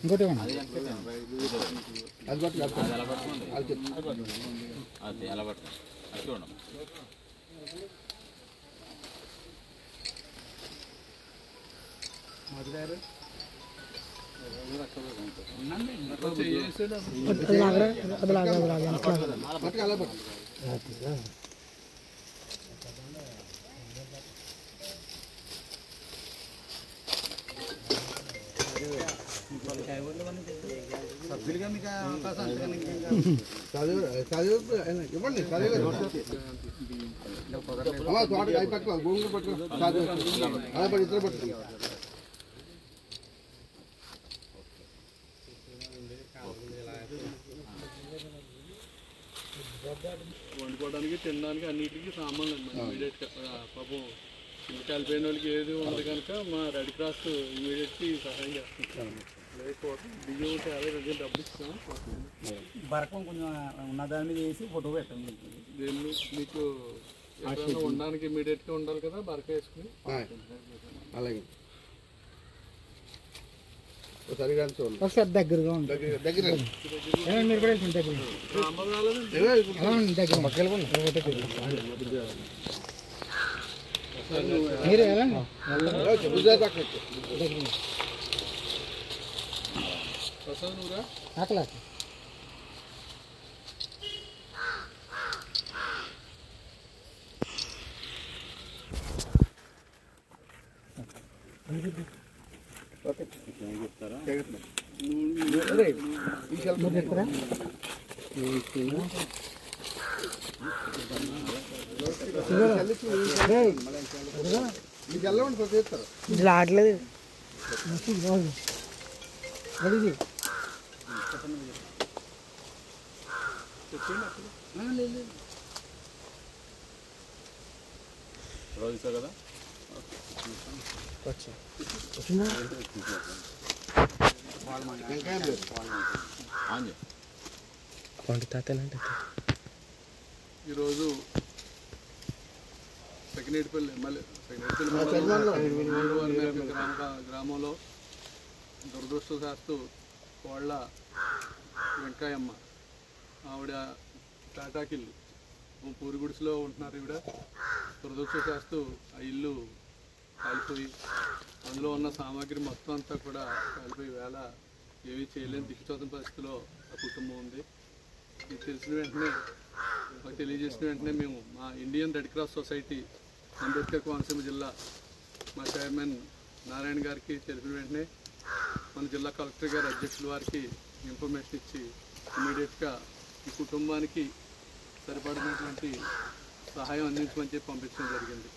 ఇంకోటి ఇవ్వండి తోటకి అయి పట్టుకో భూమిలో పట్టుకో అలా పడి ఇద్దరు పట్టుకో వండుకోవడానికి తినడానికి అన్నిటికీ సామాన్లు ఇమీడియట్గా పాపం ఇంటికి వెళ్ళిపోయిన వాళ్ళకి ఏది ఉంది కనుక మా రెడ్ క్రాస్ ఇమీడియట్కి సహాయం చేస్తాం. బియ్యం చాలా దగ్గర డబ్బులు ఇస్తాం. బరకం కొంచెం ఉన్న దాని మీద వేసి ఫోటో పెట్టండి. దీన్ని మీకు ఉండడానికి ఇమీడియట్గా ఉండాలి కదా, బరక వేసుకుని. అలాగే ఒకసారి దగ్గరగా ఉంది దగ్గర మీరు కూడా మీరు ఆకలా ఆడలేదు కదా ఈరోజు సెకండేటిపల్లి గ్రామంలో దురదృష్టవశాత్తు కోళ్ళ వెంకాయమ్మ ఆవిడ టాటాకిల్లు పూరి గుడిసెలో ఉంటున్నారు. ఈవిడ దురదృష్టవశాత్తు ఆ ఇల్లు కాలిపోయి అందులో ఉన్న సామాగ్రి మొత్తం అంతా కూడా కాలిపోయి వేళ ఏమీ చేయలేని దిక్కుతోచిన పరిస్థితిలో ఆ కుటుంబం ఉంది. మీకు తెలిసిన వెంటనే మాకు తెలియజేసిన వెంటనే మేము మా Indian red cross society Ambedkar Konaseema జిల్లా మా చైర్మన్ నారాయణ గారికి తెలిపిన వెంటనే మన జిల్లా కలెక్టర్ గారి అధ్యక్షుల వారికి ఇన్ఫర్మేషన్ ఇచ్చి ఇమీడియట్గా ఈ కుటుంబానికి సరిపడినటువంటి సహాయం అందించమని చెప్పి పంపించడం జరిగింది.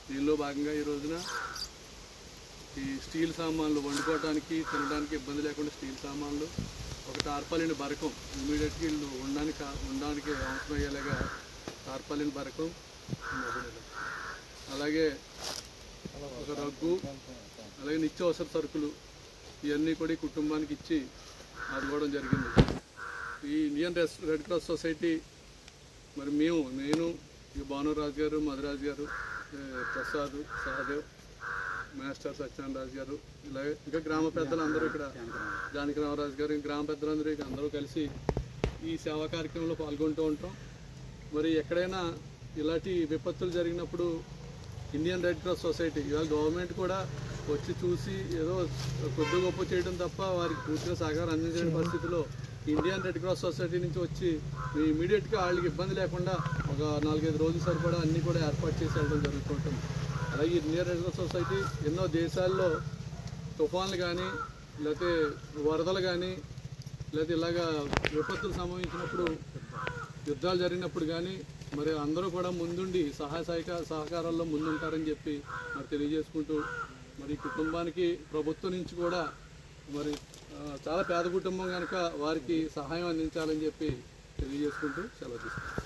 దీనిలో భాగంగా ఈ రోజున ఈ స్టీల్ సామాన్లు వండుకోవడానికి తినడానికి ఇబ్బంది లేకుండా స్టీల్ సామాన్లు, ఒక టార్పాలిన్ బరకం ఇమీడియట్గా వీళ్ళు ఉండడానికి అవసరమయ్యేలాగా టార్పాలిన్ బరకం, అలాగే ఒక రగ్గు, అలాగే నిత్యావసర సరుకులు ఇవన్నీ కూడా ఈ కుటుంబానికి ఇచ్చి ఆదుకోవడం జరిగింది. ఈ ఇండియన్ రెడ్ క్రాస్ సొసైటీ మరి నేను భానురాజు గారు, మధురాజు గారు, ప్రసాద్, సహదేవ్, మాస్టర్ సత్యనారాయణ రాజు గారు, ఇలాగే ఇంకా గ్రామ పెద్దలు అందరూ ఇక్కడ జానకి రామరాజు గారు, గ్రామ పెద్దలందరూ ఇక అందరూ కలిసి ఈ సేవా కార్యక్రమంలో పాల్గొంటూ ఉంటాం. మరి ఎక్కడైనా ఇలాంటి విపత్తులు జరిగినప్పుడు ఇండియన్ రెడ్ క్రాస్ సొసైటీ ఇవాళ గవర్నమెంట్ కూడా వచ్చి చూసి ఏదో కొద్ది గొప్ప చేయడం తప్ప వారికి పూర్తిగా సహకారం అందించే పరిస్థితిలో ఇండియన్ రెడ్ క్రాస్ సొసైటీ నుంచి వచ్చి మేము ఇమీడియట్గా వాళ్ళకి ఇబ్బంది లేకుండా ఒక 4-5 రోజుల సరిపడా అన్నీ కూడా ఏర్పాటు చేసి వెళ్ళడం జరుగుతుంటుంది. అలాగే ఇండియన్ రెడ్ క్రాస్ సొసైటీ ఎన్నో దేశాల్లో తుఫాన్లు కానీ లేకపోతే వరదలు కానీ లేకపోతే ఇలాగా విపత్తులు సంభవించినప్పుడు యుద్ధాలు జరిగినప్పుడు కానీ మరి అందరూ కూడా ముందుండి సహకారాల్లో ముందుంటారని చెప్పి మరి తెలియజేసుకుంటూ మరి కుటుంబానికి ప్రభుత్వం నుంచి కూడా మరి చాలా పేద కుటుంబం కనుక వారికి సహాయం అందించాలని చెప్పి తెలియజేసుకుంటూ సెలవు తీసుకుంటాం.